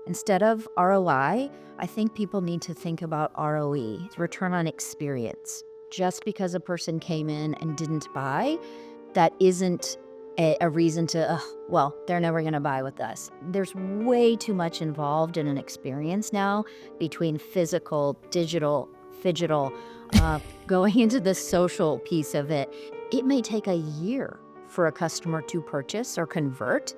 Instead of ROI, I think people need to think about ROE, return on experience. Just because a person came in and didn't buy, that isn't a reason to, they're never going to buy with us. There's way too much involved in an experience now between physical, digital, phygital, going into the social piece of it. It may take a year for a customer to purchase or convert,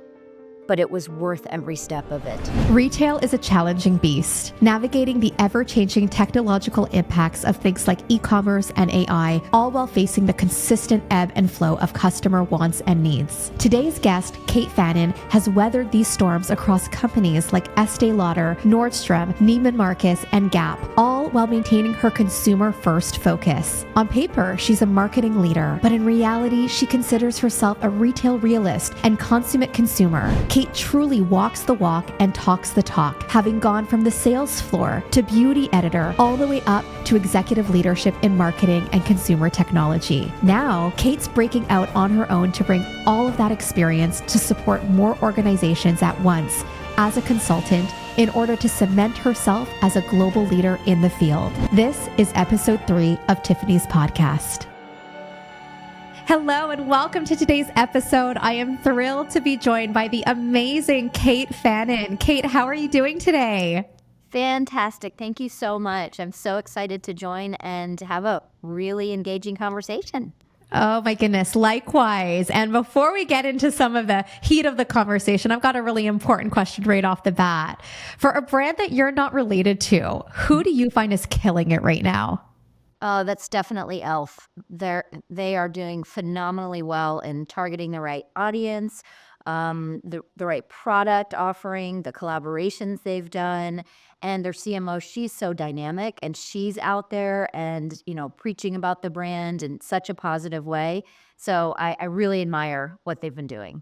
but it was worth every step of it. Retail is a challenging beast, navigating the ever-changing technological impacts of things like e-commerce and AI, all while facing the consistent ebb and flow of customer wants and needs. Today's guest, Kate Fannin, has weathered these storms across companies like Estée Lauder, Nordstrom, Neiman Marcus, and Gap, all while maintaining her consumer-first focus. On paper, she's a marketing leader, but in reality, she considers herself a retail realist and consummate consumer. Kate truly walks the walk and talks the talk, having gone from the sales floor to beauty editor all the way up to executive leadership in marketing and consumer technology. Now, Kate's breaking out on her own to bring all of that experience to support more organizations at once as a consultant in order to cement herself as a global leader in the field. This is episode 3 of Tiffany's podcast. Hello and welcome to today's episode. I am thrilled to be joined by the amazing Kate Fannin. Kate, how are you doing today? Fantastic. Thank you so much. I'm so excited to join and have a really engaging conversation. Oh my goodness, likewise. And before we get into some of the heat of the conversation, I've got a really important question right off the bat. For a brand that you're not related to, who do you find is killing it right now? Oh, that's definitely e.l.f. They are doing phenomenally well in targeting the right audience, the right product offering, the collaborations they've done, and their CMO. She's so dynamic, and she's out there and preaching about the brand in such a positive way. So I really admire what they've been doing.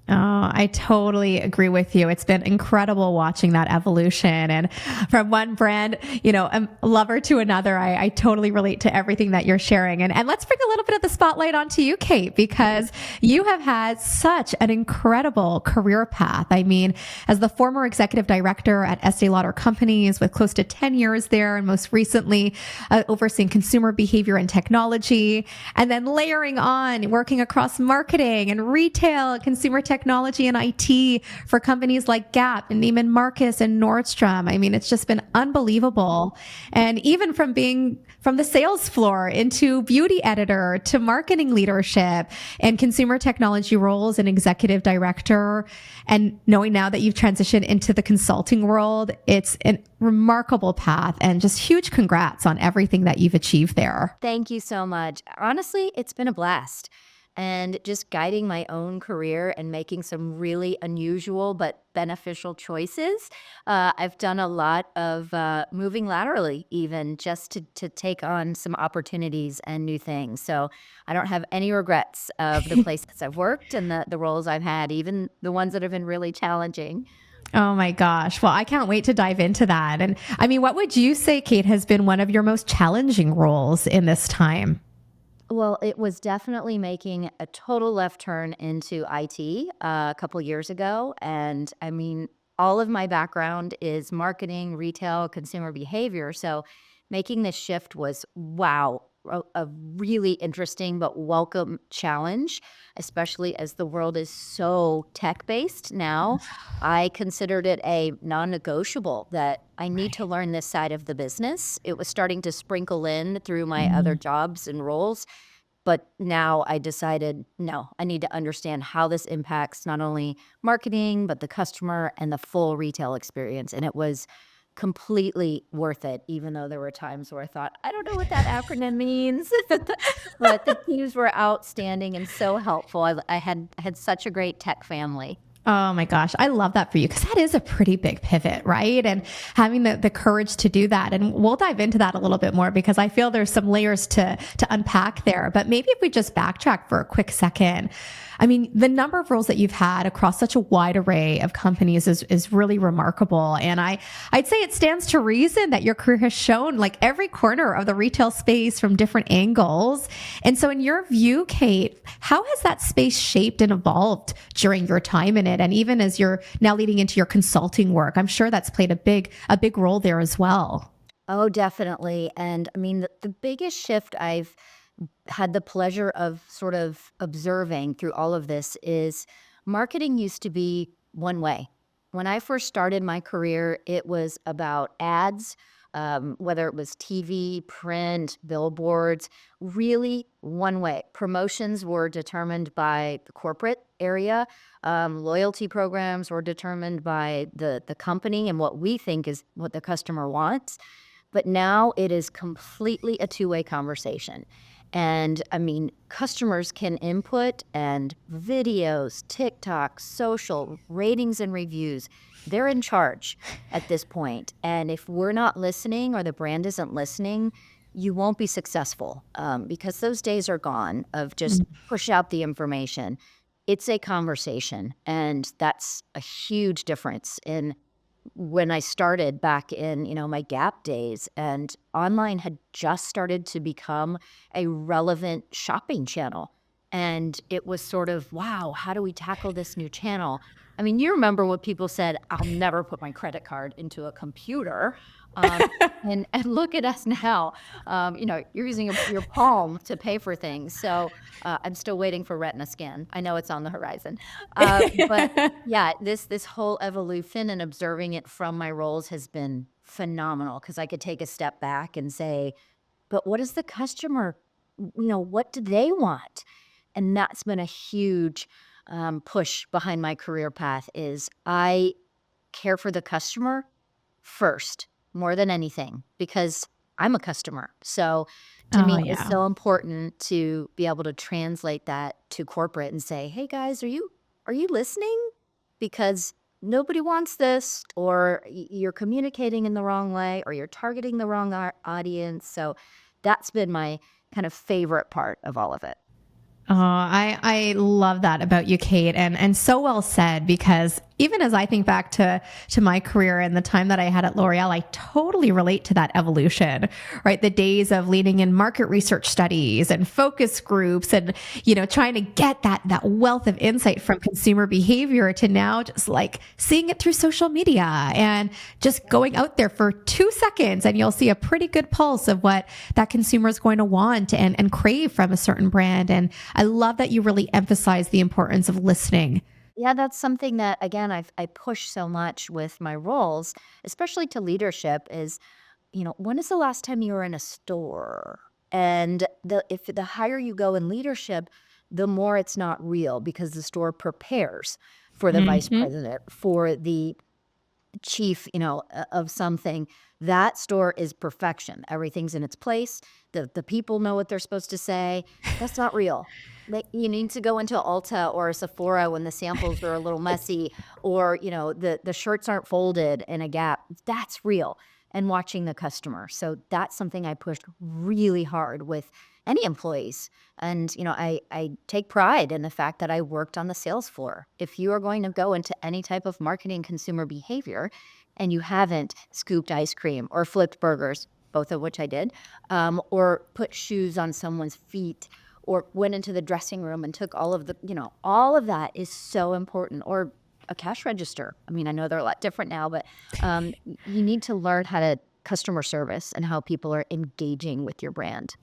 Oh, I totally agree with you. It's been incredible watching that evolution. And from one brand, a lover to another, I totally relate to everything that you're sharing. And let's bring a little bit of the spotlight onto you, Kate, because you have had such an incredible career path. I mean, as the former executive director at Estée Lauder Companies with close to 10 years there, and most recently overseeing consumer behavior and technology, and then layering on working across marketing and retail, consumer technology and IT for companies like Gap and Neiman Marcus and Nordstrom. I mean, it's just been unbelievable. And even from being from the sales floor into beauty editor to marketing leadership and consumer technology roles and executive director, and knowing now that you've transitioned into the consulting world, it's a remarkable path, and just huge congrats on everything that you've achieved there. Thank you so much. Honestly, it's been a blast. And just guiding my own career and making some really unusual but beneficial choices. I've done a lot of moving laterally, even just to take on some opportunities and new things. So I don't have any regrets of the places I've worked and the roles I've had, even the ones that have been really challenging. Oh my gosh. Well, I can't wait to dive into that. And I mean, what would you say, Kate, has been one of your most challenging roles in this time? Well, it was definitely making a total left turn into IT a couple years ago. And I mean, all of my background is marketing, retail, consumer behavior. So making this shift was, wow, a really interesting but welcome challenge, especially as the world is so tech-based now. I considered it a non-negotiable that I need to learn this side of the business. It was starting to sprinkle in through my other jobs and roles. But now I decided, no, I need to understand how this impacts not only marketing, but the customer and the full retail experience. And it was completely worth it, even though there were times where I thought, I don't know what that acronym means. But the teams were outstanding and so helpful. I had such a great tech family. Oh my gosh. I love that for you, because that is a pretty big pivot, right? And having the courage to do that. And we'll dive into that a little bit more, because I feel there's some layers to unpack there. But maybe if we just backtrack for a quick second. I mean, the number of roles that you've had across such a wide array of companies is really remarkable. And I'd say it stands to reason that your career has shown like every corner of the retail space from different angles. And so in your view, Kate, how has that space shaped and evolved during your time in it. And even as you're now leading into your consulting work, I'm sure that's played a big role there as well. Oh, definitely. And I mean, the biggest shift I've had the pleasure of sort of observing through all of this is marketing used to be one way. When I first started my career, it was about ads, whether it was TV, print, billboards, really one way. Promotions were determined by the corporate area. Loyalty programs were determined by the company and what we think is what the customer wants. But now it is completely a two-way conversation. And I mean, customers can input and videos, TikTok, social, ratings and reviews. They're in charge at this point. And if we're not listening or the brand isn't listening, you won't be successful because those days are gone of just push out the information. It's a conversation. And that's a huge difference in when I started back in, my Gap days, and online had just started to become a relevant shopping channel. And it was sort of, wow, how do we tackle this new channel? I mean, you remember what people said, I'll never put my credit card into a computer. Um, and look at us now. You're using your palm to pay for things. So I'm still waiting for retina scan. I know it's on the horizon. But yeah, this whole evolution and observing it from my roles has been phenomenal because I could take a step back and say, but what is the customer, what do they want? And that's been a huge push behind my career path is I care for the customer first, more than anything, because I'm a customer. So to Oh, me, it's yeah. so important to be able to translate that to corporate and say, "Hey guys, are you listening? Because nobody wants this, or you're communicating in the wrong way, or you're targeting the wrong audience." So that's been my kind of favorite part of all of it. Oh, I love that about you, Kate, and so well said, because even as I think back to my career and the time that I had at L'Oreal, I totally relate to that evolution, right? The days of leading in market research studies and focus groups and, trying to get that wealth of insight from consumer behavior to now just like seeing it through social media and just going out there for 2 seconds and you'll see a pretty good pulse of what that consumer is going to want and crave from a certain brand. And I love that you really emphasize the importance of listening. Yeah, that's something that, again, I push so much with my roles, especially to leadership, is, when is the last time you were in a store? And if the higher you go in leadership, the more it's not real because the store prepares for the vice Hmm. president, for the chief, of something. That store is perfection. Everything's in its place. The people know what they're supposed to say. That's not real. Like, you need to go into Ulta or a Sephora when the samples are a little messy, or the shirts aren't folded in a Gap. That's real. And watching the customer. So that's something I pushed really hard with any employees. And I take pride in the fact that I worked on the sales floor. If you are going to go into any type of marketing consumer behavior and you haven't scooped ice cream or flipped burgers, both of which I did, or put shoes on someone's feet, or went into the dressing room and took all of that is so important. Or a cash register. I mean, I know they're a lot different now, but you need to learn how to customer service and how people are engaging with your brand.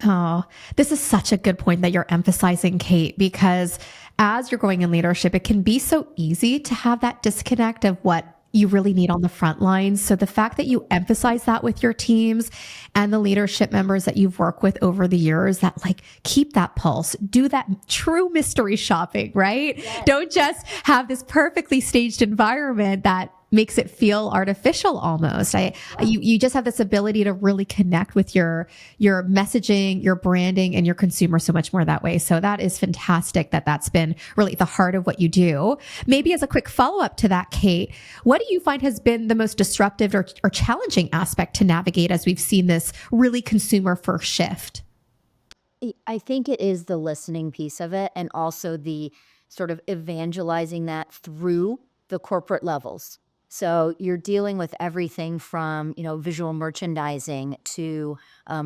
Oh, this is such a good point that you're emphasizing, Kate, because as you're going in leadership, it can be so easy to have that disconnect of what you really need on the front lines. So the fact that you emphasize that with your teams and the leadership members that you've worked with over the years, that like keep that pulse, do that true mystery shopping, right? Yes. Don't just have this perfectly staged environment that makes it feel artificial almost. You just have this ability to really connect with your messaging, your branding, and your consumer so much more that way. So that is fantastic that that's been really at the heart of what you do. Maybe as a quick follow up to that, Kate, what do you find has been the most disruptive or challenging aspect to navigate as we've seen this really consumer first shift? I think it is the listening piece of it, and also the sort of evangelizing that through the corporate levels. So you're dealing with everything from, visual merchandising to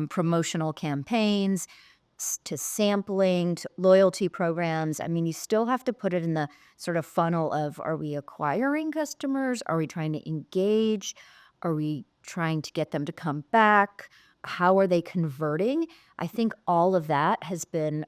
promotional campaigns. to sampling to loyalty programs. I mean, you still have to put it in the sort of funnel of, are we acquiring customers? Are we trying to engage? Are we trying to get them to come back? How are they converting? I think all of that has been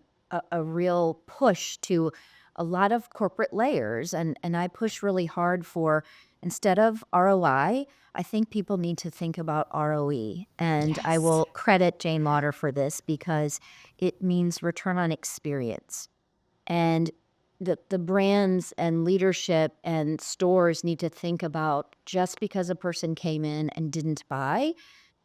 a real push to a lot of corporate layers. And I push really hard for, instead of ROI, I think people need to think about ROE. And I Yes. will credit Jane Lauder for this because it means return on experience. And the brands and leadership and stores need to think about, just because a person came in and didn't buy,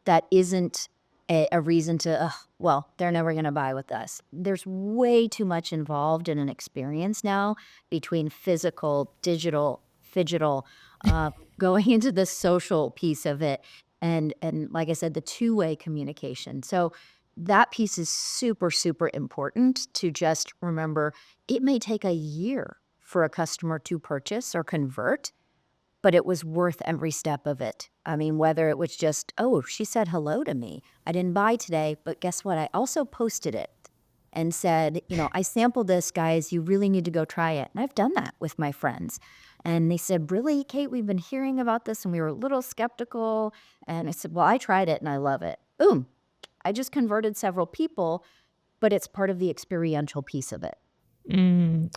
that isn't a reason to, "Ugh, well, they're never going to buy with us." There's way too much involved in an experience now, between physical, digital, phygital, uh, going into the social piece of it, and like I said, the two-way communication. So that piece is super, super important to just remember. It may take a year for a customer to purchase or convert, but it was worth every step of it. I mean, whether it was just, "Oh, she said hello to me. I didn't buy today, but guess what? I also posted it and said, I sampled this, guys. You really need to go try it." And I've done that with my friends. And they said, "Really, Kate? We've been hearing about this and we were a little skeptical." And I said, "Well, I tried it and I love it." Boom. I just converted several people, but it's part of the experiential piece of it.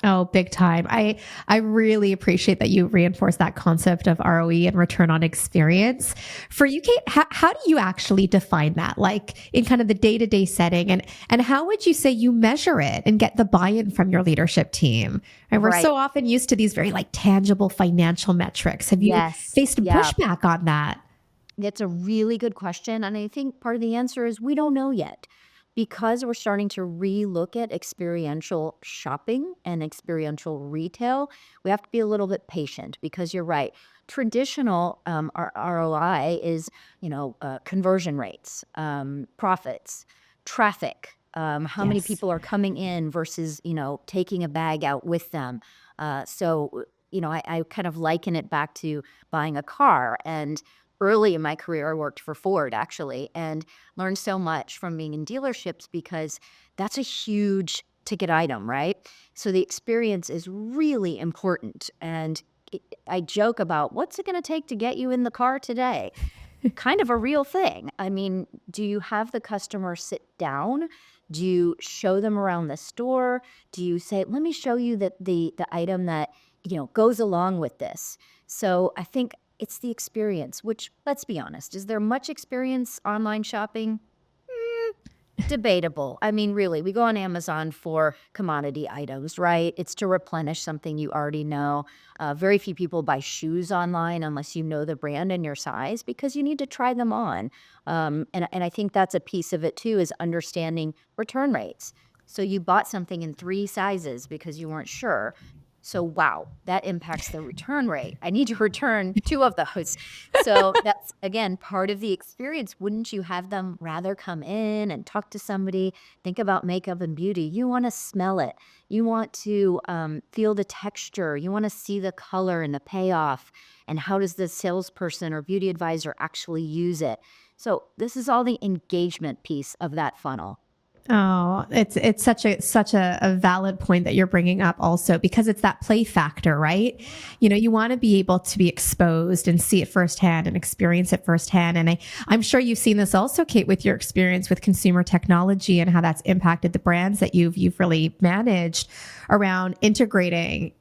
Oh, big time. I really appreciate that you reinforce that concept of ROE and return on experience. For you, Kate, how do you actually define that? Like in kind of the day-to-day setting, and how would you say you measure it and get the buy-in from your leadership team? And we're Right. so often used to these very like tangible financial metrics. Have you Yes. faced Yeah. pushback on that? That's a really good question, and I think part of the answer is we don't know yet. Because we're starting to relook at experiential shopping and experiential retail, we have to be a little bit patient, because you're right. Traditional ROI is, conversion rates, profits, traffic, how many Yes. people are coming in versus, taking a bag out with them. So, I kind of liken it back to buying a car. And early in my career, I worked for Ford, actually, and learned so much from being in dealerships, because that's a huge ticket item, right? So the experience is really important. And I joke about, what's it going to take to get you in the car today? Kind of a real thing. I mean, do you have the customer sit down? Do you show them around the store? Do you say, "Let me show you the item that, goes along with this"? So I think it's the experience, which, let's be honest, is there much experience online shopping? Debatable. I mean, really, we go on Amazon for commodity items, right? It's to replenish something you already know. Very few people buy shoes online unless you know the brand and your size, because you need to try them on. And I think that's a piece of it too, is understanding return rates. So you bought something in 3 sizes because you weren't sure. So wow, that impacts the return rate. I need to return 2 of those. So that's, again, part of the experience. Wouldn't you have them rather come in and talk to somebody? Think about makeup and beauty. You want to smell it. You want to feel the texture. You want to see the color and the payoff. And how does the salesperson or beauty advisor actually use it? So this is all the engagement piece of that funnel. Oh, it's such a valid point that you're bringing up also, because it's that play factor, right? You want to be able to be exposed and see it firsthand and experience it firsthand. And I'm sure you've seen this also, Kate, with your experience with consumer technology and how that's impacted the brands that you've really managed around integrating,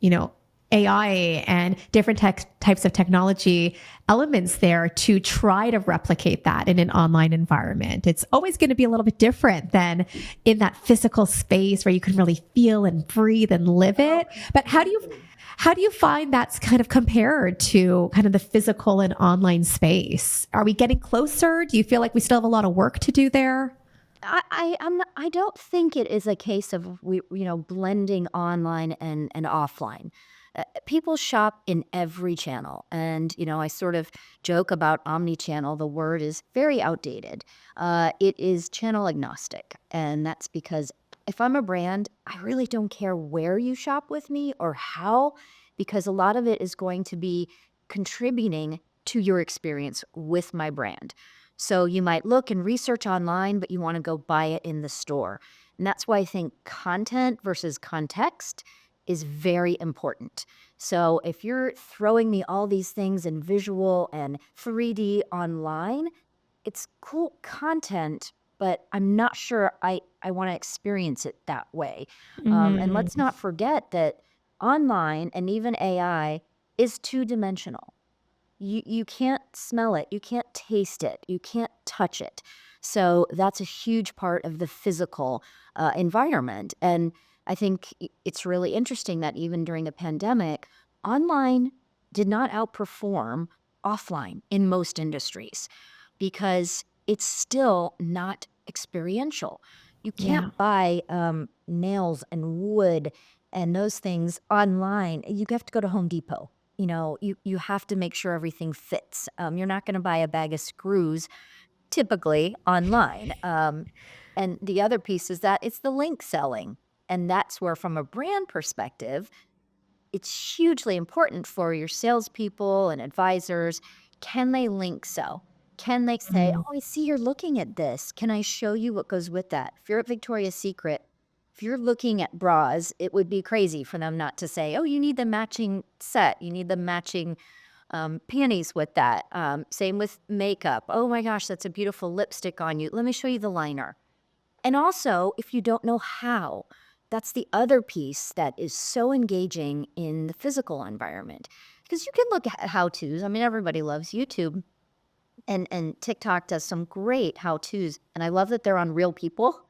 AI and different types of technology elements there to try to replicate that in an online environment. It's always going to be a little bit different than in that physical space where you can really feel and breathe and live it. But how do you find that's kind of compared to kind of the physical and online space? Are we getting closer? Do you feel like we still have a lot of work to do there? I don't think it is a case of blending online and offline. People shop in every channel, and I sort of joke about omni-channel. The word is very outdated. It is channel agnostic, and that's because if I'm a brand, I really don't care where you shop with me or how, because a lot of it is going to be contributing to your experience with my brand. So you might look and research online, but you want to go buy it in the store. And that's why I think content versus context is very important. So if you're throwing me all these things in visual and 3D online, it's cool content, but I'm not sure I wanna experience it that way. And let's Mm, not forget that online and even AI is two-dimensional. You can't smell it, you can't taste it, you can't touch it. So that's a huge part of the physical, environment, and I think it's really interesting that even during the pandemic, online did not outperform offline in most industries because it's still not experiential. You yeah. can't buy, nails and wood and those things online. You have to go to Home Depot. You have to make sure everything fits. You're not gonna buy a bag of screws typically online. And the other piece is that it's the link selling, and that's where from a brand perspective, it's hugely important for your salespeople and advisors. Can they link sell? Can they say, Mm. "Oh, I see you're looking at this. Can I show you what goes with that?" If you're at Victoria's Secret, if you're looking at bras, it would be crazy for them not to say, "Oh, you need the matching set. You need the matching panties with that." Same with makeup. "Oh my gosh, that's a beautiful lipstick on you. Let me show you the liner." And also, if you don't know how, that's the other piece that is so engaging in the physical environment. Because you can look at how-tos. I mean, everybody loves YouTube, and TikTok does some great how-tos, and I love that they're on real people,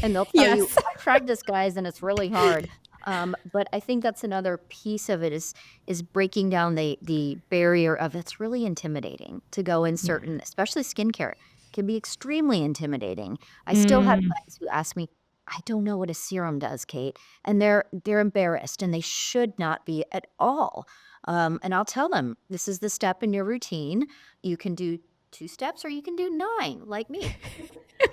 and they'll tell you, Yes. "I tried this, guys, and it's really hard." But I think that's another piece of it is breaking down the barrier of it's really intimidating to go in Yeah. certain especially skincare, can be extremely intimidating. I still have Mm. clients who ask me, "I don't know what a serum does, Kate," and they're embarrassed, and they should not be at all. And I'll tell them, "This is the step in your routine. You can do 2 steps or you can do 9 like me."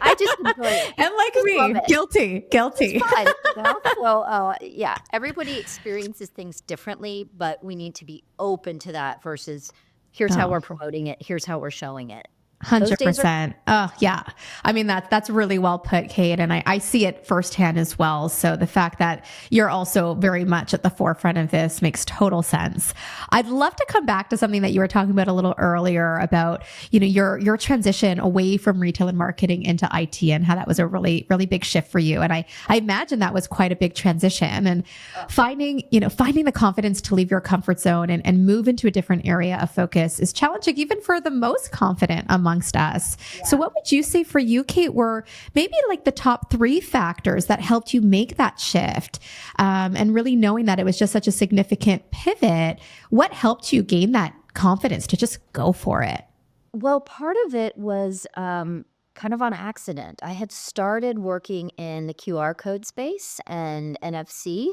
I just enjoy it. And I like just love me, it. guilty, It's guilty. fun, you know? So, yeah, everybody experiences things differently, but we need to be open to that versus, "Here's how Oh. we're promoting it. Here's how we're showing it." Those days are 100%. Oh, yeah. I mean, that's really well put, Kate. And I see it firsthand as well. So the fact that you're also very much at the forefront of this makes total sense. I'd love to come back to something that you were talking about a little earlier about, your transition away from retail and marketing into IT and how that was a really, really big shift for you. And I imagine that was quite a big transition and finding the confidence to leave your comfort zone and move into a different area of focus is challenging even for the most confident amongst us. So yeah. what would you say for you, Kate, were maybe like the top three factors that helped you make that shift? And really knowing that it was just such a significant pivot, what helped you gain that confidence to just go for it? Well, part of it was, kind of on accident. I had started working in the QR code space and NFC,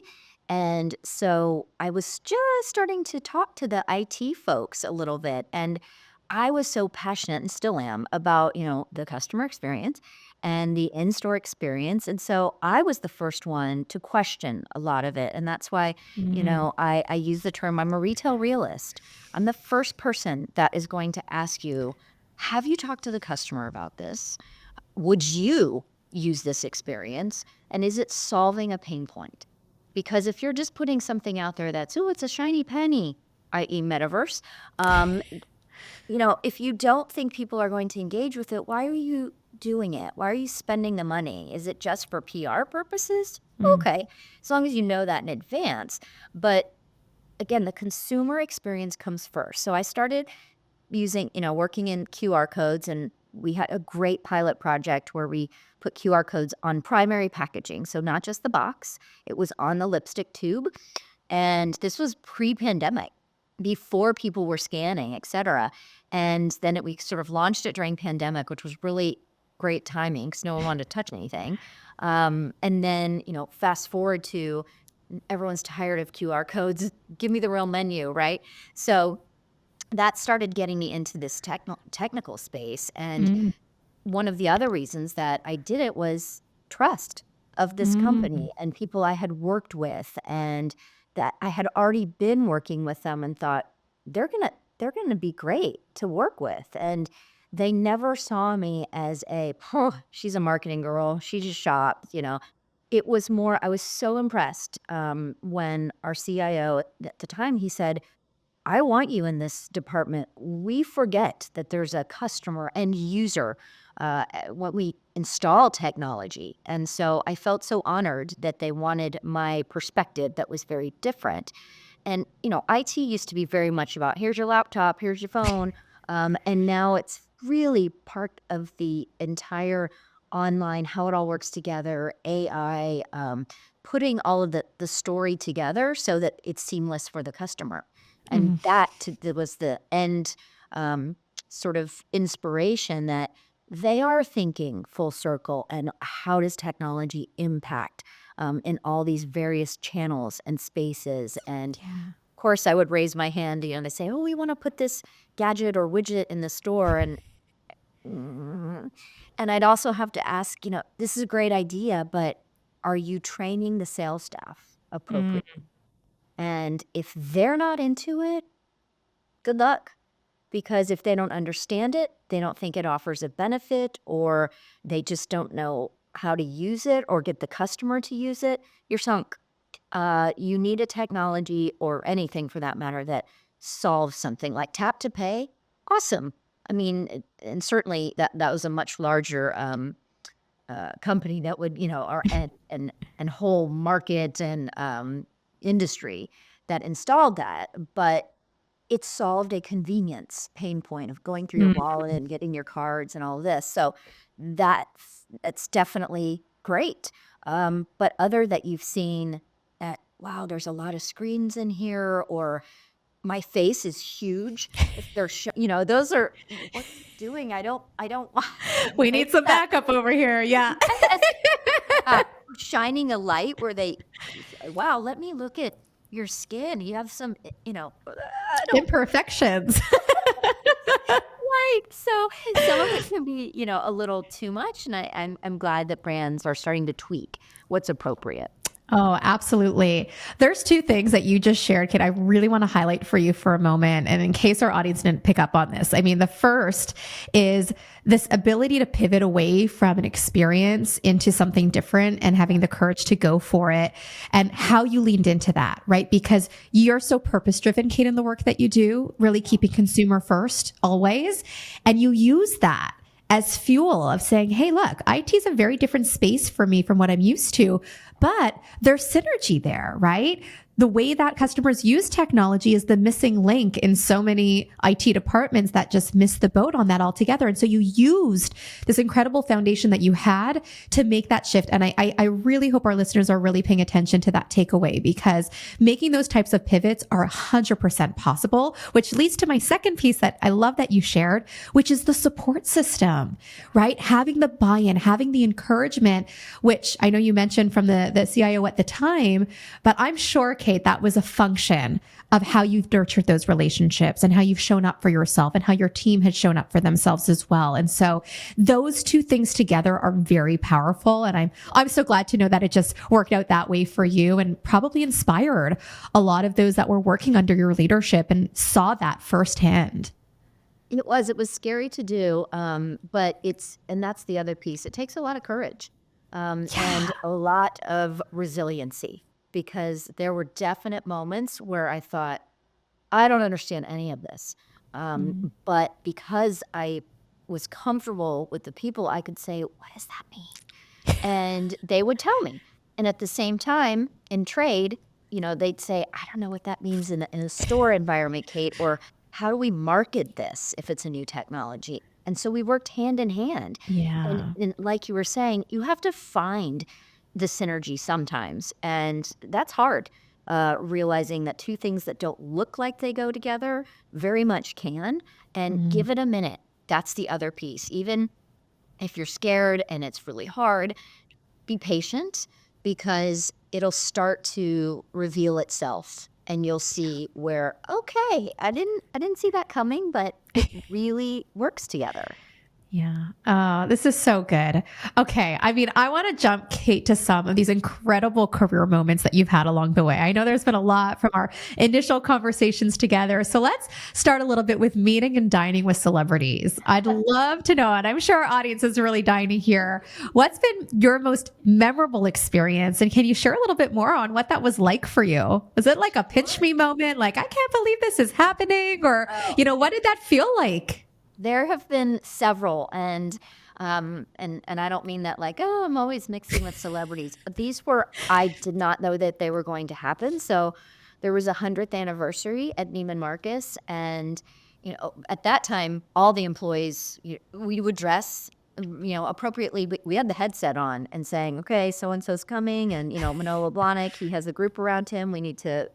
and so I was just starting to talk to the IT folks a little bit, and I was so passionate and still am about, the customer experience and the in-store experience, and so I was the first one to question a lot of it, and that's why, Mm, I use the term I'm a retail realist. I'm the first person that is going to ask you, have you talked to the customer about this? Would you use this experience? And is it solving a pain point? Because if you're just putting something out there that's, oh, it's a shiny penny, i.e., metaverse, um, if you don't think people are going to engage with it, why are you doing it? Why are you spending the money? Is it just for PR purposes? mm, Okay, as long as you know that in advance. But again, the consumer experience comes first. So I started working in QR codes, and we had a great pilot project where we put QR codes on primary packaging. So not just the box, it was on the lipstick tube. And this was pre-pandemic, before people were scanning, et cetera. And then we sort of launched it during pandemic, which was really great timing because no one wanted to touch anything. And then, fast forward to everyone's tired of QR codes. Give me the real menu, right? So that started getting me into this technical space, and mm, one of the other reasons that I did it was trust of this mm. company and people I had worked with, and that I had already been working with them and thought, "They're gonna be great to work with," and they never saw me as a, "She's a marketing girl, she just shops," It was more, I was so impressed when our CIO at the time, he said, I want you in this department. We forget that there's a customer and user when we install technology. And so I felt so honored that they wanted my perspective that was very different. And, IT used to be very much about here's your laptop, here's your phone. And now it's really part of the entire online, how it all works together, AI, putting all of the story together so that it's seamless for the customer. And Mm, that was the end um, sort of inspiration that they are thinking full circle and how does technology impact in all these various channels and spaces. And yeah. of course, I would raise my hand, to say, "Oh, we want to put this gadget or widget in the store," mm, and I'd also have to ask, this is a great idea, but are you training the sales staff Mm, appropriately? And if they're not into it, good luck. Because if they don't understand it, they don't think it offers a benefit, or they just don't know how to use it or get the customer to use it, you're sunk. You need a technology or anything for that matter that solves something like tap to pay. Awesome. I mean, and certainly that was a much larger company that would, or and whole market and industry that installed that. But it solved a convenience pain point of going through your mm. wallet and getting your cards and all of this. So that's definitely great. But other that you've seen that, wow, there's a lot of screens in here, or my face is huge. If they're, those are, what are you doing? I don't We like need some that. backup over here. Yeah. Yes. Uh, Shining a light where you say, wow, let me look at your skin. You have some, I don't. Imperfections. Right. So some of it can be, a little too much, and I'm glad that brands are starting to tweak what's appropriate. Oh, absolutely. There's two things that you just shared, Kate, I really want to highlight for you for a moment. And in case our audience didn't pick up on this, I mean, the first is this ability to pivot away from an experience into something different and having the courage to go for it, and how you leaned into that, right? Because you're so purpose driven, Kate, in the work that you do, really keeping consumer first always. And you use that as fuel of saying, hey, look, IT is a very different space for me from what I'm used to, but there's synergy there, right? The way that customers use technology is the missing link in so many IT departments that just miss the boat on that altogether. And so you used this incredible foundation that you had to make that shift. And I really hope our listeners are really paying attention to that takeaway, because making those types of pivots are 100% possible, which leads to my second piece that I love that you shared, which is the support system, right? Having the buy-in, having the encouragement, which I know you mentioned from the CIO at the time, but I'm sure, Kate, that was a function of how you've nurtured those relationships and how you've shown up for yourself and how your team had shown up for themselves as well. And so those two things together are very powerful. And I'm so glad to know that it just worked out that way for you, and probably inspired a lot of those that were working under your leadership and saw that firsthand. It was scary to do, but and that's the other piece. It takes a lot of courage, Yeah. and a lot of resiliency, because there were definite moments where I thought, I don't understand any of this. Mm. But because I was comfortable with the people, I could say, what does that mean? And they would tell me. And at the same time, in trade, they'd say, I don't know what that means in a store environment, Kate, or how do we market this if it's a new technology? And so we worked hand in hand. And, Yeah. and like you were saying, you have to find the synergy sometimes. And that's hard, realizing that two things that don't look like they go together very much can. And Mm. give it a minute. That's the other piece. Even if you're scared and it's really hard, be patient, because it'll start to reveal itself, and you'll see where, okay, I didn't see that coming, but it really works together. Yeah. Oh, this is so good. Okay. I mean, I want to jump, Kate, to some of these incredible career moments that you've had along the way. I know there's been a lot from our initial conversations together. So let's start a little bit with meeting and dining with celebrities. I'd love to know, and I'm sure our audience is really dying to hear, what's been your most memorable experience? And can you share a little bit more on what that was like for you? Was it like a pinch me moment? Like, I can't believe this is happening? Or, Oh, what did that feel like? there have been several, and I don't mean that like, oh, I'm always mixing with celebrities. These were I did not know that they were going to happen. So there was a 100th anniversary at Neiman Marcus, and at that time, all the employees we would dress appropriately. We had the headset on and saying, okay, so and so's coming, and Manolo Blahnik, he has a group around him. We need to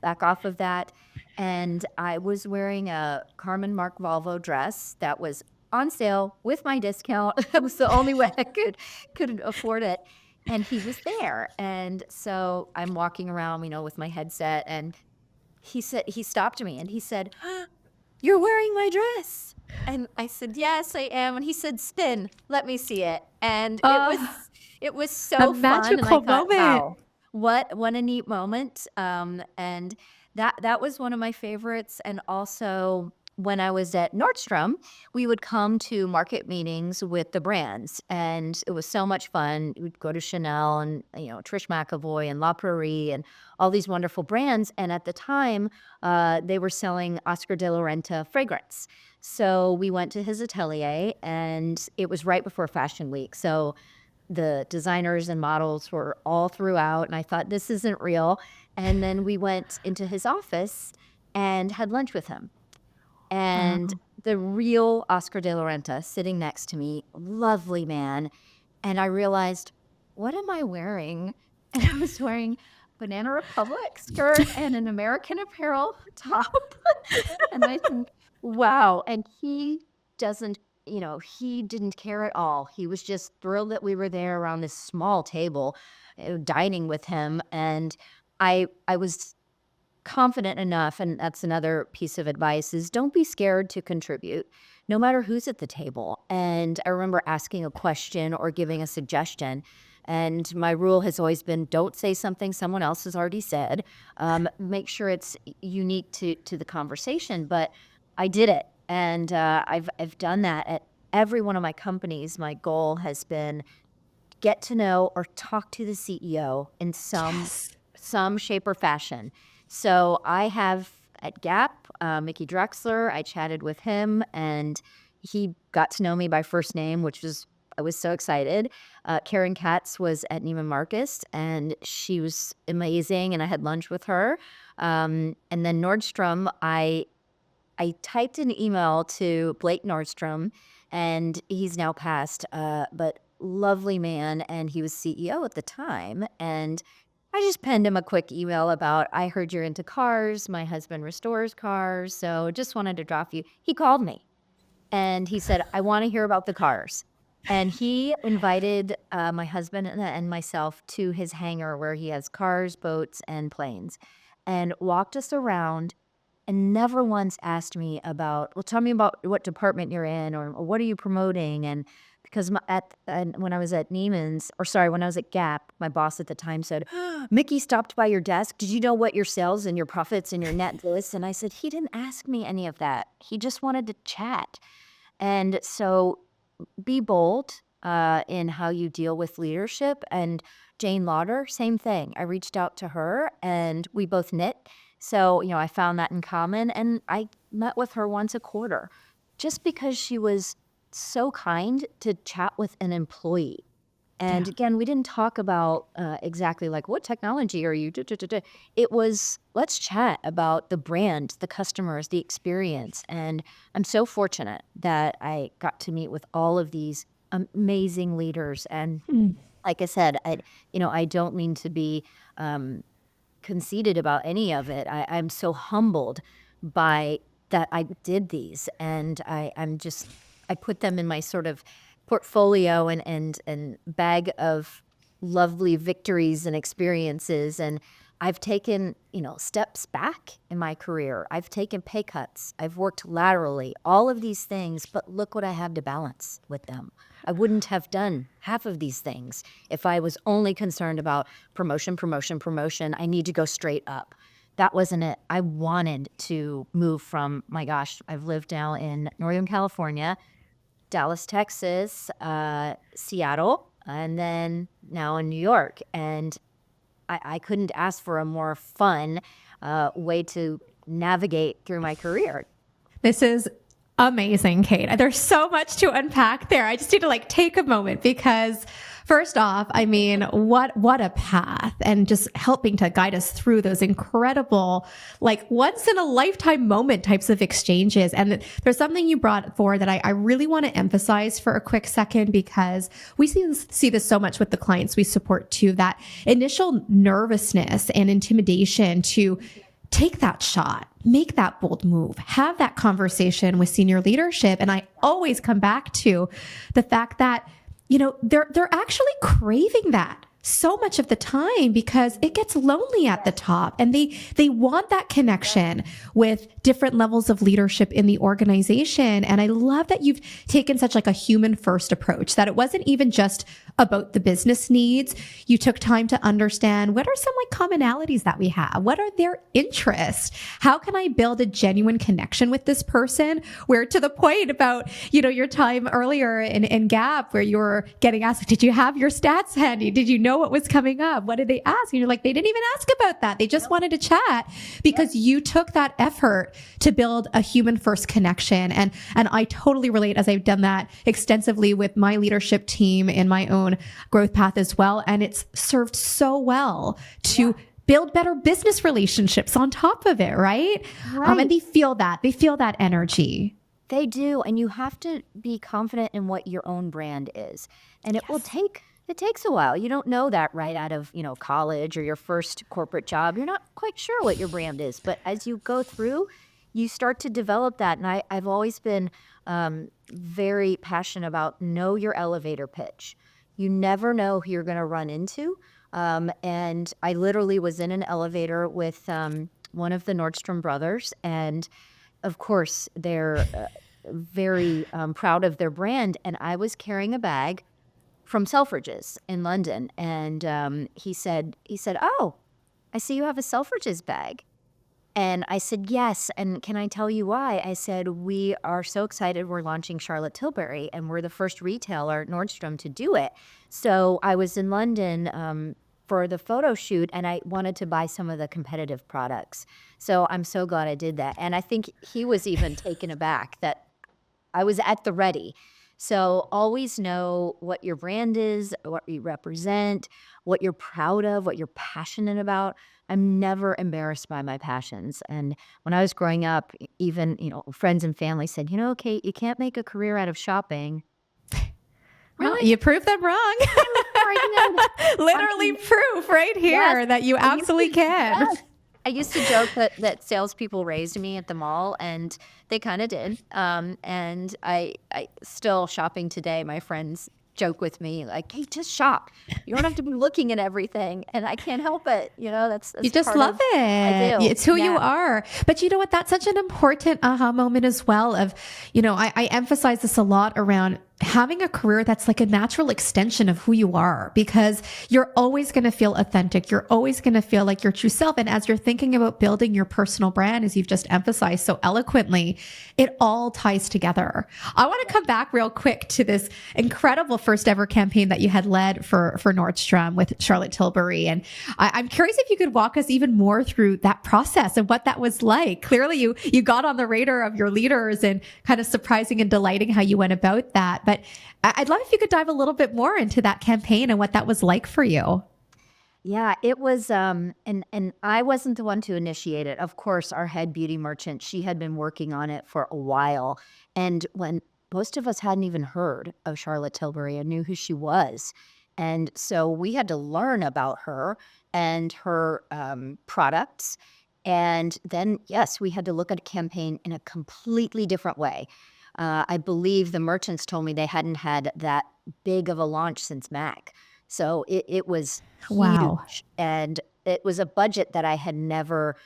back off of that. And I was wearing a Carmen Marc Volvo dress that was on sale with my discount. It was the only way I could afford it. And he was there. And so I'm walking around, with my headset, and he stopped me and he said, "You're wearing my dress." And I said, "Yes, I am." And he said, "Spin, let me see it." And Oh, it was a so fun. And I magical thought, moment. wow, what a neat moment. And that was one of my favorites. And also when I was at Nordstrom, we would come to market meetings with the brands, and it was so much fun. We'd go to Chanel and Trish McAvoy and La Prairie and all these wonderful brands. And at the time, they were selling Oscar de la Renta fragrance. So we went to his atelier, and it was right before Fashion Week. So the designers and models were all throughout, and I thought, this isn't real. And then we went into his office and had lunch with him. And Wow. the real Oscar de la Renta sitting next to me, lovely man. And I realized, what am I wearing? And I was wearing Banana Republic skirt and an American Apparel top. And I think, wow. And doesn't, he didn't care at all. He was just thrilled that we were there around this small table, dining with him. And I was confident enough, and that's another piece of advice, is don't be scared to contribute, no matter who's at the table. And I remember asking a question or giving a suggestion, and my rule has always been, don't say something someone else has already said. Make sure it's unique to the conversation. But I did it, and I've done that at every one of my companies. My goal has been get to know or talk to the CEO in Yes. some shape or fashion. So I have at Gap, Mickey Drexler. I chatted with him, and he got to know me by first name, I was so excited. Karen Katz was at Neiman Marcus, and she was amazing, and I had lunch with her. And then Nordstrom, I typed an email to Blake Nordstrom, and he's now passed, but lovely man, and he was CEO at the time. And I just penned him a quick email about, I heard you're into cars. My husband restores cars, so just wanted to drop you. He called me and he said, I want to hear about the cars. And he invited my husband and myself to his hangar where he has cars, boats, and planes, and walked us around, and never once asked me about, well, tell me about what department you're in, or what are you promoting? And because and when I was at Neiman's, or sorry, when I was at Gap, my boss at the time said, Mickey stopped by your desk. Did you know what your sales and your profits and your net was? And I said, he didn't ask me any of that. He just wanted to chat. And so be bold in how you deal with leadership. And Jane Lauder, same thing. I reached out to her, and we both knit. So, I found that in common. And I met with her once a quarter just because she was so kind to chat with an employee. And Yeah. again, we didn't talk about exactly like, what technology are you? Duh, duh, duh, duh. It was, let's chat about the brand, the customers, the experience. And I'm so fortunate that I got to meet with all of these amazing leaders. And Mm. like I said, I don't mean to be conceited about any of it. I'm so humbled by that I did these, and I put them in my sort of portfolio and bag of lovely victories and experiences. And I've taken, steps back in my career. I've taken pay cuts. I've worked laterally, all of these things, but look what I have to balance with them. I wouldn't have done half of these things if I was only concerned about promotion, promotion, promotion. I need to go straight up. That wasn't it. I wanted to move from, my gosh, I've lived now in Northern California, Dallas, Texas, Seattle, and then now in New York. And I couldn't ask for a more fun way to navigate through my career. This is amazing, Kate. There's so much to unpack there. I just need to take a moment because first off, I mean, what a path, and just helping to guide us through those incredible, once in a lifetime moment types of exchanges. And there's something you brought forward that I really want to emphasize for a quick second, because we see this so much with the clients we support too, that initial nervousness and intimidation to take that shot, make that bold move, have that conversation with senior leadership. And I always come back to the fact that, they're actually craving that so much of the time, because it gets lonely at the top, and they want that connection with different levels of leadership in the organization. And I love that you've taken such a human first approach, that it wasn't even just about the business needs. You took time to understand, what are some commonalities that we have? What are their interests? How can I build a genuine connection with this person? Where, to the point about, your time earlier in Gap, where you were getting asked, did you have your stats handy? Did you know what was coming up? What did they ask? And you're like, they didn't even ask about that. They just wanted to chat, because you took that effort to build a human first connection. And I totally relate, as I've done that extensively with my leadership team in my own growth path as well. And it's served so well to build better business relationships on top of it, right? And they feel that energy. They do. And you have to be confident in what your own brand is. And it takes a while. You don't know that right out of, college or your first corporate job. You're not quite sure what your brand is. But as you go through, you start to develop that. And I've always been very passionate about know your elevator pitch. You never know who you're going to run into. And I literally was in an elevator with one of the Nordstrom brothers. And of course, they're very proud of their brand. And I was carrying a bag from Selfridges in London. And he said, "Oh, I see you have a Selfridges bag." And I said, "Yes. And can I tell you why?" I said, "We are so excited. We're launching Charlotte Tilbury, and we're the first retailer, Nordstrom, to do it." So I was in London for the photo shoot, and I wanted to buy some of the competitive products. So I'm so glad I did that. And I think he was even taken aback that I was at the ready. So always know what your brand is, what you represent, what you're proud of, what you're passionate about. I'm never embarrassed by my passions. And when I was growing up, even, friends and family said, "Kate, you can't make a career out of shopping." Well, you proved them wrong. Literally proof right here that you absolutely can. Yes. I used to joke that salespeople raised me at the mall, and they kind of did. And I still shopping today. My friends joke with me like, "Hey, just shop. You don't have to be looking at everything." And I can't help it. That's you just part love of, it. I do. It's who you are. But you know what? That's such an important aha moment as well. Of, I emphasize this a lot around having a career that's like a natural extension of who you are, because you're always going to feel authentic. You're always going to feel like your true self. And as you're thinking about building your personal brand, as you've just emphasized so eloquently, it all ties together. I want to come back real quick to this incredible first ever campaign that you had led for Nordstrom with Charlotte Tilbury. And I'm curious if you could walk us even more through that process and what that was like. Clearly you got on the radar of your leaders, and kind of surprising and delighting how you went about that. But I'd love if you could dive a little bit more into that campaign and what that was like for you. Yeah, it was, and I wasn't the one to initiate it. Of course, our head beauty merchant, she had been working on it for a while. And when most of us hadn't even heard of Charlotte Tilbury and knew who she was. And so we had to learn about her and her products. And then, yes, we had to look at a campaign in a completely different way. I believe the merchants told me they hadn't had that big of a launch since Mac. So it was Wow. huge. And it was a budget that I had never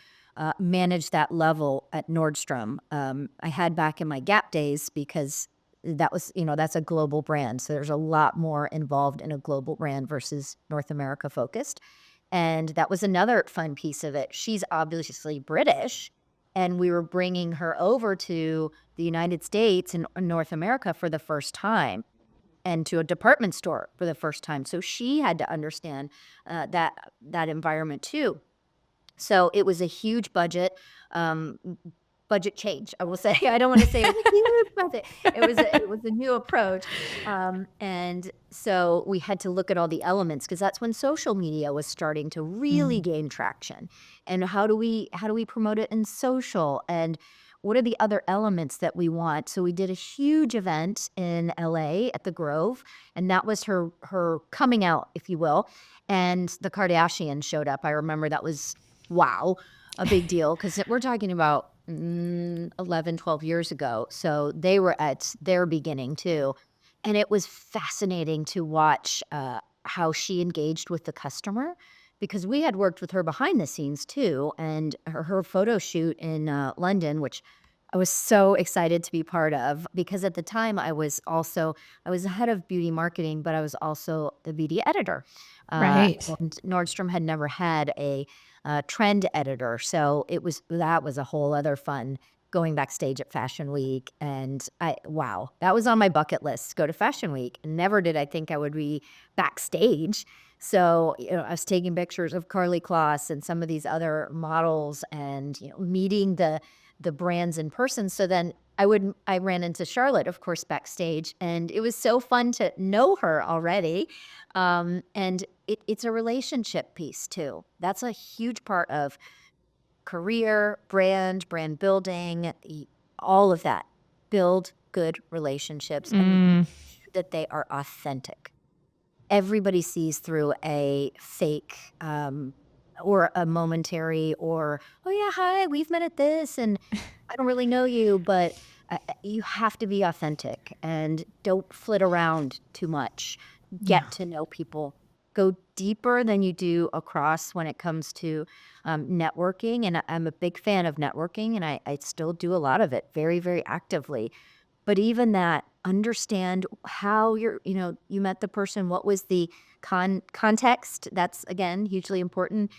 managed that level at Nordstrom. I had back in my Gap days because that was, that's a global brand. So there's a lot more involved in a global brand versus North America focused. And that was another fun piece of it. She's obviously British, and we were bringing her over to the United States and North America for the first time, and to a department store for the first time. So she had to understand that environment too. So it was a huge um, budget change, I will say. I don't want to say it was a huge budget. It was a new approach. And so we had to look at all the elements, because that's when social media was starting to really Mm. gain traction. And how do we promote it in social? And what are the other elements that we want? So we did a huge event in LA at the Grove, and that was her coming out, if you will. And the Kardashians showed up. I remember that was, wow, a big deal, because we're talking about 11, 12 years ago. So they were at their beginning too. And it was fascinating to watch how she engaged with the customer, because we had worked with her behind the scenes too. And her photo shoot in London, which I was so excited to be part of, because at the time I was the head of beauty marketing, but I was also the beauty editor. Right. And Nordstrom had never had a trend editor, so that was a whole other fun, going backstage at Fashion Week. And wow, that was on my bucket list, go to Fashion Week. Never did I think I would be backstage. So, I was taking pictures of Carly Kloss and some of these other models, and meeting the brands in person. So then I ran into Charlotte, of course, backstage, and it was so fun to know her already. And it's a relationship piece too. That's a huge part of career, brand building, all of that. Build good relationships and make Mm. sure that they are authentic. Everybody sees through a fake, or a momentary, or, oh yeah, hi, we've met at this, and I don't really know you, but you have to be authentic and don't flit around too much. Yeah. Get to know people. Go deeper than you do across when it comes to networking. And I'm a big fan of networking, and I still do a lot of it very, very actively. But even that, understand how you met the person. What was the context? That's, again, hugely important.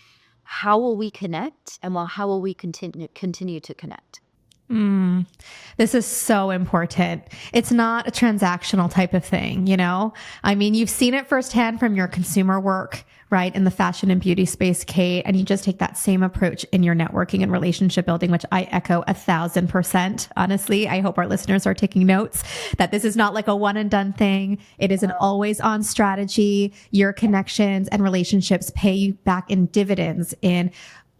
How will we connect? And how will we continue to connect? Mm. This is so important. It's not a transactional type of thing, you know? I mean, you've seen it firsthand from your consumer work, right? In the fashion and beauty space, Kate, and you just take that same approach in your networking and relationship building, which I echo 1,000%. Honestly, I hope our listeners are taking notes that this is not like a one and done thing. It is an always on strategy. Your connections and relationships pay you back in dividends, in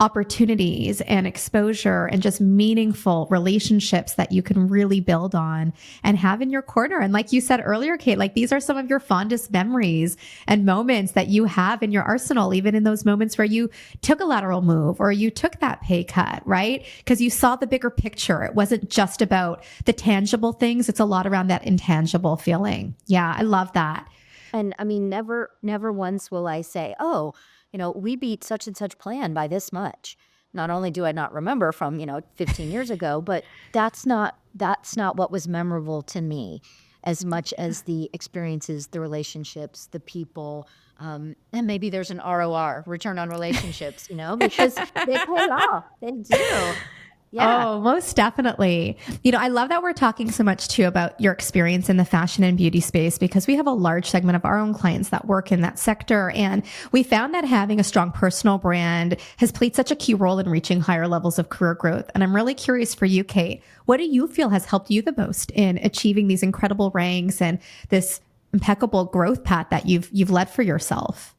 opportunities and exposure and just meaningful relationships that you can really build on and have in your corner. And like you said earlier, Kate, like these are some of your fondest memories and moments that you have in your arsenal, even in those moments where you took a lateral move or you took that pay cut, right? Because you saw the bigger picture. It wasn't just about the tangible things. It's a lot around that intangible feeling. Yeah, I love that. And I mean, never once will I say, oh, we beat such and such plan by this much. Not only do I not remember from, 15 years ago, but that's not what was memorable to me, as much as the experiences, the relationships, the people. And maybe there's an ROR, return on relationships, because they pay off. They do. Yeah. Oh, most definitely. I love that we're talking so much too about your experience in the fashion and beauty space, because we have a large segment of our own clients that work in that sector. And we found that having a strong personal brand has played such a key role in reaching higher levels of career growth. And I'm really curious for you, Kate, what do you feel has helped you the most in achieving these incredible ranks and this impeccable growth path that you've led for yourself?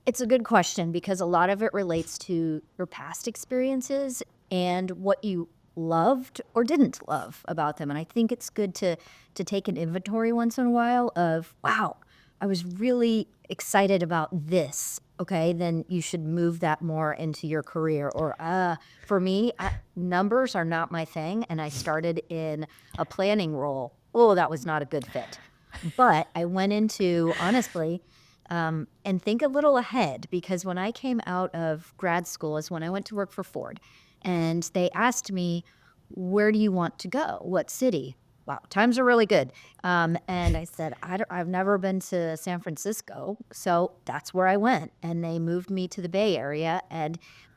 It's a good question, because a lot of it relates to your past experiences and what you loved or didn't love about them. And I think it's good to take an inventory once in a while of, wow, I was really excited about this. Okay, then you should move that more into your career. Or for me, numbers are not my thing, and I started in a planning role. Oh, that was not a good fit. But I went into, honestly, and think a little ahead, because when I came out of grad school is when I went to work for Ford, and they asked me, where do you want to go? What city? Wow, times are really good. And I said, I've never been to San Francisco. So that's where I went. And they moved me to the Bay Area.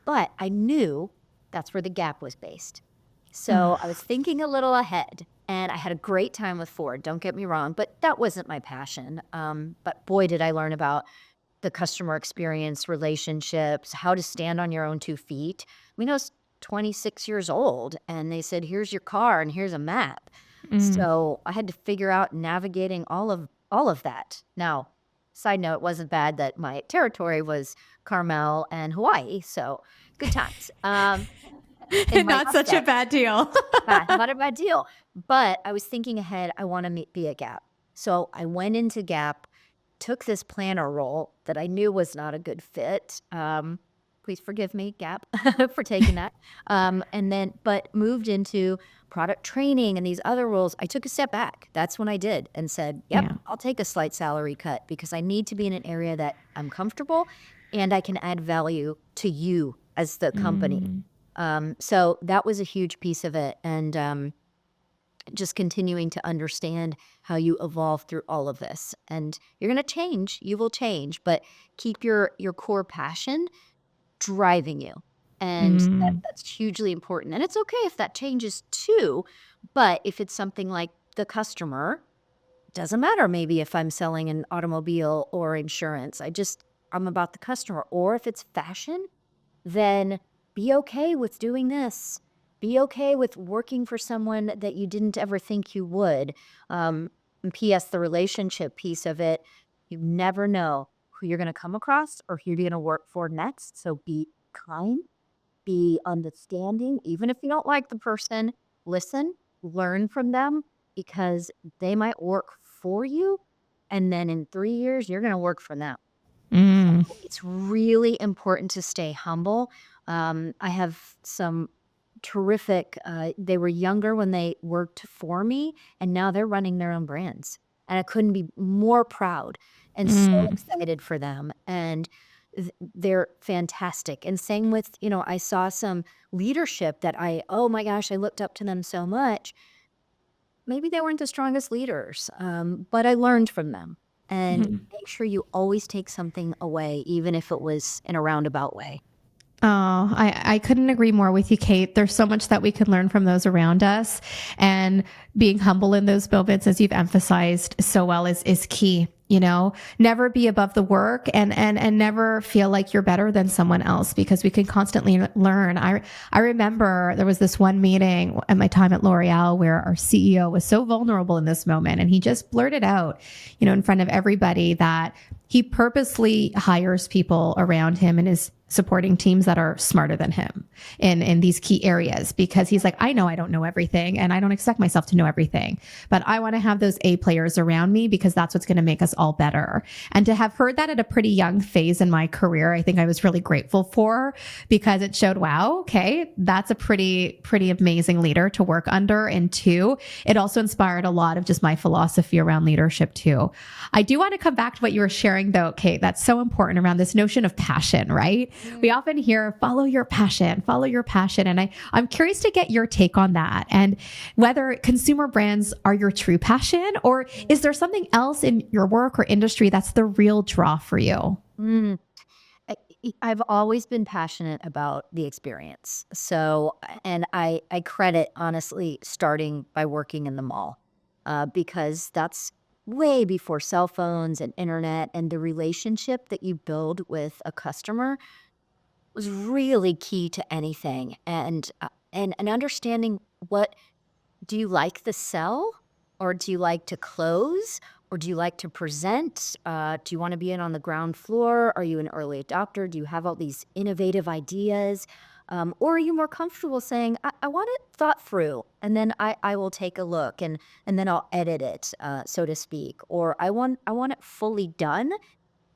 But I knew that's where the Gap was based. So I was thinking a little ahead, and I had a great time with Ford. Don't get me wrong, but that wasn't my passion. But boy, did I learn about the customer experience, relationships, how to stand on your own 2 feet. I mean, I was 26 years old, and they said, "Here's your car and here's a map." Mm. So, I had to figure out navigating all of that. Now, side note, it wasn't bad that my territory was Carmel and Hawaii, so good times, in my Not rough such a day. bad deal. Not a bad deal, but I was thinking ahead, I wanna be at Gap. So, I went into Gap, took this planner role that I knew was not a good fit. Please forgive me, Gap, for taking that. But moved into product training and these other roles. I took a step back. That's when I did, and said, "Yep, Yeah. I'll take a slight salary cut because I need to be in an area that I'm comfortable and I can add value to you as the company." Mm. So that was a huge piece of it, and just continuing to understand how you evolve through all of this. And you're going to change, you will change, but keep your core passion driving you. And Mm. that's hugely important. And it's okay if that changes too, but if it's something like the customer, doesn't matter maybe if I'm selling an automobile or insurance. I'm about the customer. Or if it's fashion, then be okay with doing this. Be okay with working for someone that you didn't ever think you would. And P.S., the relationship piece of it, you never know who you're going to come across or who you're going to work for next. So be kind, be understanding, even if you don't like the person, listen, learn from them, because they might work for you. And then in 3 years, you're going to work for them. Mm. It's really important to stay humble. I have some terrific, they were younger when they worked for me, and now they're running their own brands. And I couldn't be more proud and so Mm. excited for them. And they're fantastic. And same with, I saw some leadership that oh my gosh, I looked up to them so much. Maybe they weren't the strongest leaders, but I learned from them. And Mhm. make sure you always take something away, even if it was in a roundabout way. Oh, I couldn't agree more with you, Kate. There's so much that we can learn from those around us. And being humble in those moments, as you've emphasized so well, is key. Never be above the work and never feel like you're better than someone else, because we can constantly learn. I remember there was this one meeting at my time at L'Oreal where our CEO was so vulnerable in this moment, and he just blurted out, in front of everybody, that he purposely hires people around him and is supporting teams that are smarter than him in these key areas, because he's like, I know I don't know everything and I don't expect myself to know everything, but I want to have those A players around me because that's what's going to make us all better. And to have heard that at a pretty young phase in my career, I think I was really grateful for, because it showed, wow, okay, that's a pretty amazing leader to work under. And two, it also inspired a lot of just my philosophy around leadership too. I do want to come back to what you were sharing though, Kate. That's so important around this notion of passion, right? We often hear follow your passion, follow your passion. And I'm curious to get your take on that, and whether consumer brands are your true passion, or is there something else in your work or industry that's the real draw for you? Mm. I've always been passionate about the experience. So, and I credit honestly starting by working in the mall, because that's way before cell phones and internet, and the relationship that you build with a customer was really key to anything. And understanding, what do you like the sell, or do you like to close, or do you like to present? Do you want to be in on the ground floor? Are you an early adopter? Do you have all these innovative ideas? Or are you more comfortable saying, I want it thought through, and then I will take a look, and then I'll edit it, so to speak. Or I want it fully done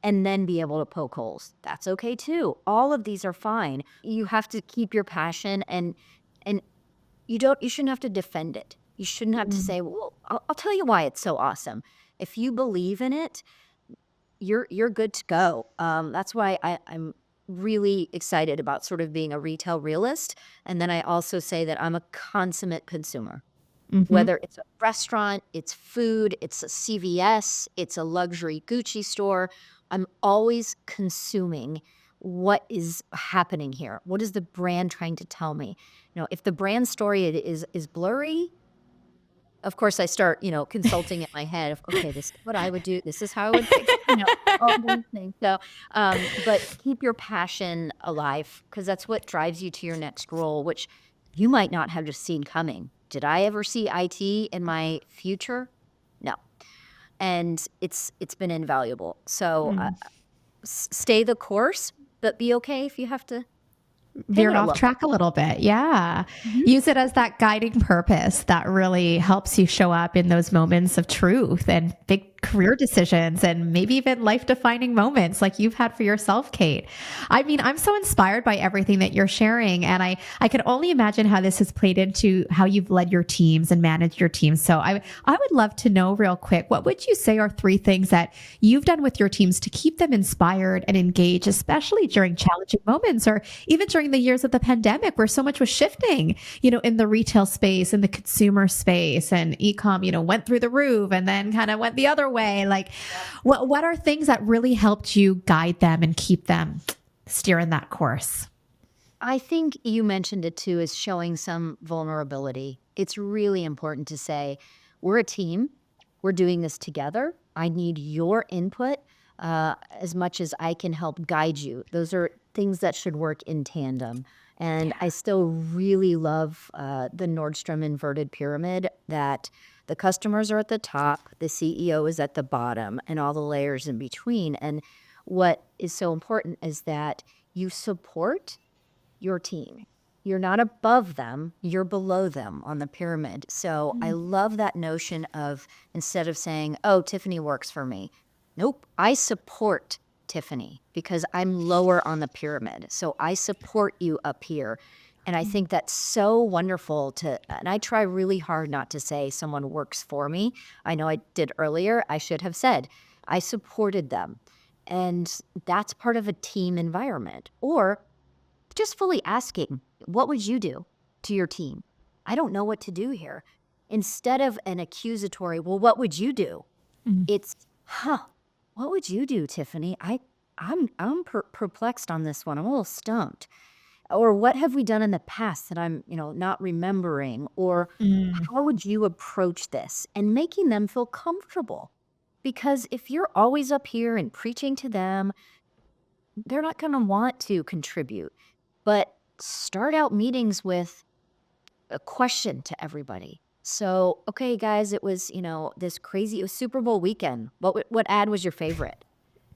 and then be able to poke holes. That's okay too. All of these are fine. You have to keep your passion, and you shouldn't have to defend it. You shouldn't have to Mm. say, "Well, I'll tell you why it's so awesome." If you believe in it, you're good to go. That's why I'm really excited about sort of being a retail realist. And then I also say that I'm a consummate consumer. Hmm. Whether it's a restaurant, it's food, it's a CVS, it's a luxury Gucci store, I'm always consuming what is happening here. What is the brand trying to tell me? If the brand story is blurry, of course, I start, consulting in my head of, "Okay, this is what I would do. This is how I would fix," all those things. So, but keep your passion alive because that's what drives you to your next role, which you might not have just seen coming. Did I ever see IT in my future? No, and it's been invaluable. So, stay the course, but be okay if you have to Veered pivot a off little. track a little bit. Yeah. Mhm. Use it as that guiding purpose that really helps you show up in those moments of truth and big career decisions and maybe even life defining moments like you've had for yourself, Kate. I mean, I'm so inspired by everything that you're sharing. And I can only imagine how this has played into how you've led your teams and managed your teams. So I would love to know real quick, what would you say are three things that you've done with your teams to keep them inspired and engaged, especially during challenging moments or even during the years of the pandemic where so much was shifting, in the retail space, in the consumer space, and e-com, went through the roof and then kind of went the other way. Like, what are things that really helped you guide them and keep them steering that course? I think you mentioned it too, is showing some vulnerability. It's really important to say, we're a team. We're doing this together. I need your input as much as I can help guide you. Those are things that should work in tandem. And I still really love the Nordstrom inverted pyramid that the customers are at the top, the CEO is at the bottom, and all the layers in between. And what is so important is that you support your team. You're not above them, you're below them on the pyramid. So I love that notion of instead of saying, oh, Tiffany works for me. Nope, I support Tiffany because I'm lower on the pyramid. So I support you up here. And I think that's so wonderful and I try really hard not to say someone works for me. I know I did earlier. I should have said I supported them. And that's part of a team environment. Or just fully asking, what would you do to your team? I don't know what to do here. Instead of an accusatory, well, what would you do? Mm. It's, what would you do, Tiffany? I'm perplexed on this one. I'm a little stumped. Or what have we done in the past that I'm, not remembering? Or Mm. how would you approach this? And making them feel comfortable. Because if you're always up here and preaching to them, they're not going to want to contribute. But start out meetings with a question to everybody. So, okay, guys, it was, this crazy, it was Super Bowl weekend. What ad was your favorite?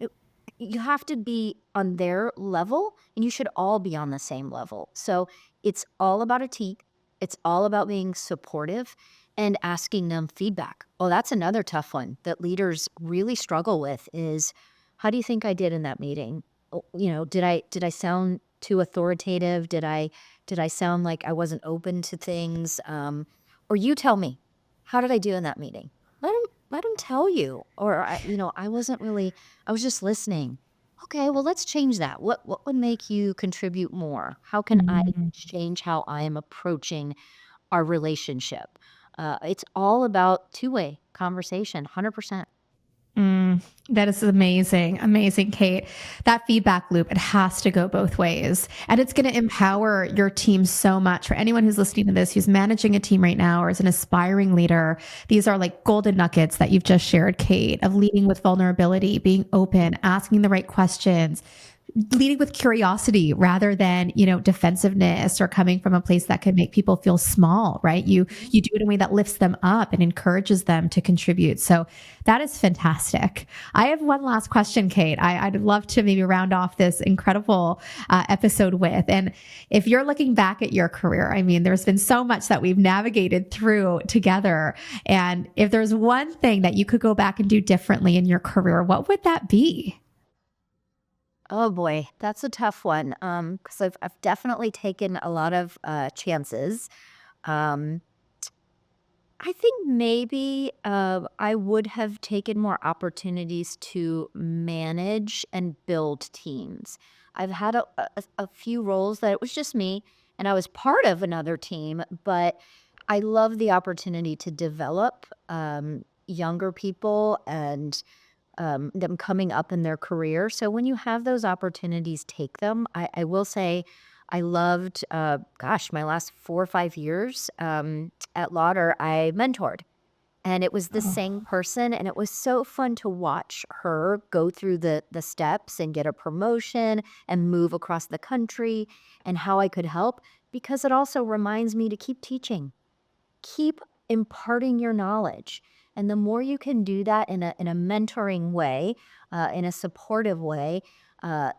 It- you have to be on their level and you should all be on the same level. So it's all about a team. It's all about being supportive and asking them feedback. Oh, that's another tough one that leaders really struggle with is how do you think I did in that meeting? Oh, did I sound too authoritative? Did I sound like I wasn't open to things? Or you tell me, how did I do in that meeting? Let him tell you. Or I wasn't really. I was just listening. Okay, well, let's change that. What would make you contribute more? How can I Mm. change how I am approaching our relationship? It's all about two-way conversation, 100%. Mm, that is amazing. Amazing, Kate. That feedback loop, it has to go both ways. And it's going to empower your team so much. For anyone who's listening to this, who's managing a team right now or is an aspiring leader, these are like golden nuggets that you've just shared, Kate, of leading with vulnerability, being open, asking the right questions, leading with curiosity rather than defensiveness or coming from a place that can make people feel small, right? You do it in a way that lifts them up and encourages them to contribute. So that is fantastic. I have one last question, Kate. I'd love to maybe round off this incredible episode with, and if you're looking back at your career, I mean, there's been so much that we've navigated through together, and if there's one thing that you could go back and do differently in your career, what would that be? Oh boy, that's a tough one. Because I've definitely taken a lot of chances. Um, I think maybe I would have taken more opportunities to manage and build teams. I've had a few roles that it was just me and I was part of another team, but I love the opportunity to develop younger people and them coming up in their career. So when you have those opportunities, take them. I will say I loved, gosh, my last 4 or 5 years at Lauder, I mentored. And it was the same Oh, person, and it was so fun to watch her go through the steps and get a promotion and move across the country and how I could help because it also reminds me to keep teaching. Keep imparting your knowledge, and the more you can do that in a mentoring way, in a supportive way,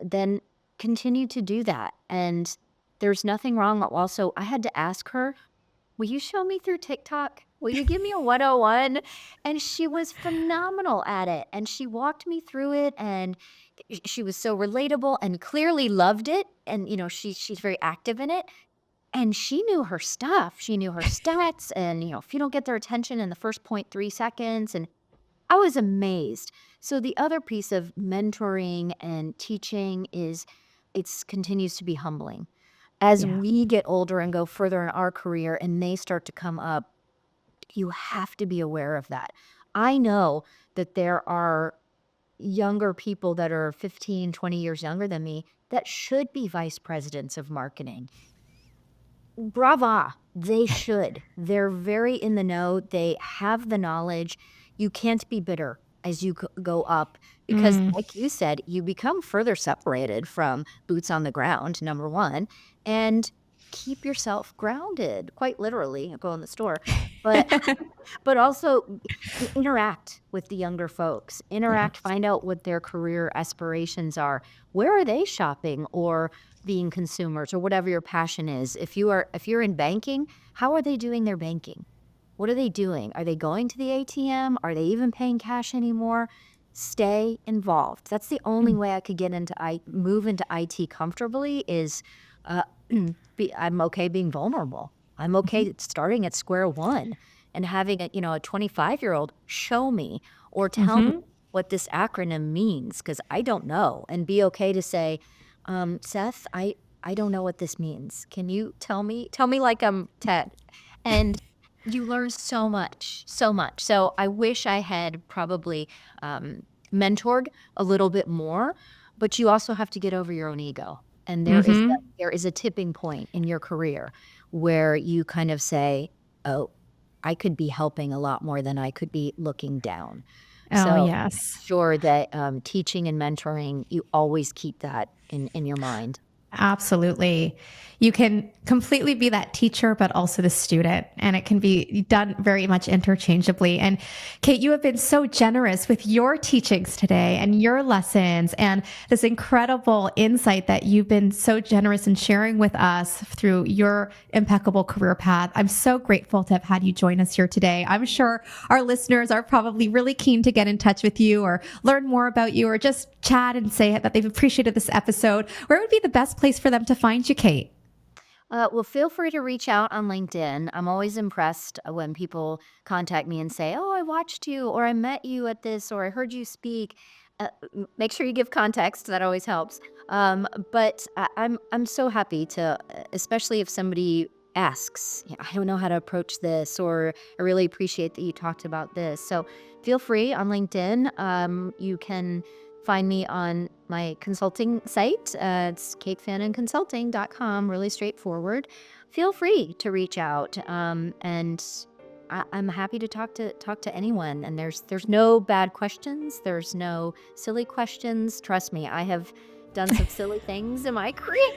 then continue to do that, and there's nothing wrong also I had to ask her, "Will you show me through TikTok? Will you give me a 101?" And she was phenomenal at it, and she walked me through it, and she was so relatable and clearly loved it, and, she's very active in it, and she knew her stuff. She knew her stats and, if you don't get their attention in the first point 3 seconds, and I was amazed. So the other piece of mentoring and teaching is it's continues to be humbling. As yeah. we get older and go further in our career and they start to come up, you have to be aware of that. I know that there are younger people that are 15, 20 years younger than me that should be vice presidents of marketing. Brava, they should. They're very in the know, they have the knowledge. You can't be bitter as you go up because Mm, like you said, you become further separated from boots on the ground, number 1, and keep yourself grounded, quite literally, go in the store, but but also interact with the younger folks, interact, yes. find out what their career aspirations are. Where are they shopping or being consumers or whatever your passion is? If you're in banking, how are they doing their banking? What are they doing? Are they going to the ATM? Are they even paying cash anymore? Stay involved. That's the only Mm, way I could move into IT comfortably is uh, I'm okay being vulnerable. I'm mhm, okay starting at square one and having a 25-year-old show me or tell me mhm. what this acronym means because I don't know and be okay to say, Seth, I don't know what this means. Can you tell me? Tell me like I'm 10. And you learn so much, so much. So I wish I had probably um, mentored a little bit more, but you also have to get over your own ego. And Mhm. there is a tipping point in your career where you kind of say, "Oh, I could be helping a lot more than I could be looking down." Oh, So make yes. sure that teaching and mentoring, you always keep that in your mind. Absolutely. You can completely be that teacher, but also the student, and it can be done very much interchangeably. And Kate, you have been so generous with your teachings today and your lessons and this incredible insight that you've been so generous in sharing with us through your impeccable career path. I'm so grateful to have had you join us here today. I'm sure our listeners are probably really keen to get in touch with you or learn more about you or just chat and say that they've appreciated this episode. Where would be the best place for them to find you, Kate? Well, feel free to reach out on LinkedIn. I'm always impressed when people contact me and say, "Oh, I watched you," or "I met you at this," or "I heard you speak." Make sure you give context. That always helps. But I'm so happy to, especially if somebody asks, "I don't know how to approach this," or "I really appreciate that you talked about this." So feel free on LinkedIn. You can find me on my consulting site. It's katefanninconsulting.com, really straightforward. Feel free to reach out, and I'm happy to talk to anyone. And there's no bad questions. There's no silly questions. Trust me, I have done some silly things in my career,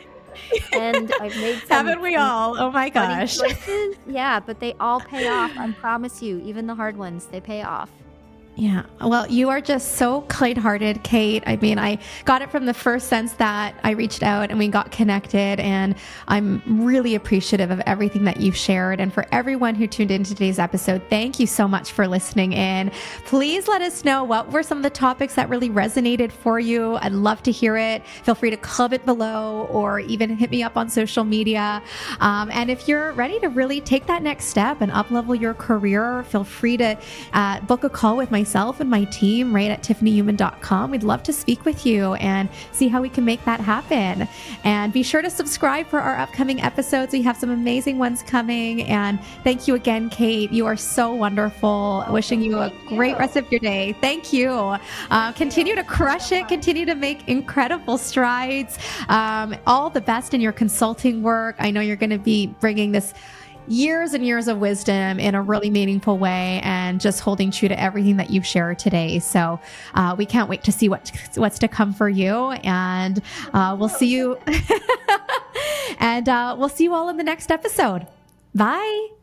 and I've made some Haven't we some all? Oh my funny gosh. choices. Yeah, but they all pay off. I promise you, even the hard ones, they pay off. Yeah. Well, you are just so kind-hearted, Kate. I mean, I got it from the first sense that I reached out and we got connected, and I'm really appreciative of everything that you've shared. And for everyone who tuned into today's episode, thank you so much for listening in. Please let us know what were some of the topics that really resonated for you. I'd love to hear it. Feel free to comment below or even hit me up on social media. And if you're ready to really take that next step and up-level your career, feel free to book a call with myself and my team right at tiffanyhuman.com. We'd love to speak with you and see how we can make that happen. And be sure to subscribe for our upcoming episodes. We have some amazing ones coming. And thank you again, Kate. You are so wonderful. Wishing you a great rest of your day. Thank you. Continue to crush it. Continue to make incredible strides. All the best in your consulting work. I know you're going to be bringing this years and years of wisdom in a really meaningful way, and just holding true to everything that you've shared today. So we can't wait to see what's to come for you. And we'll see you and we'll see you all in the next episode. Bye.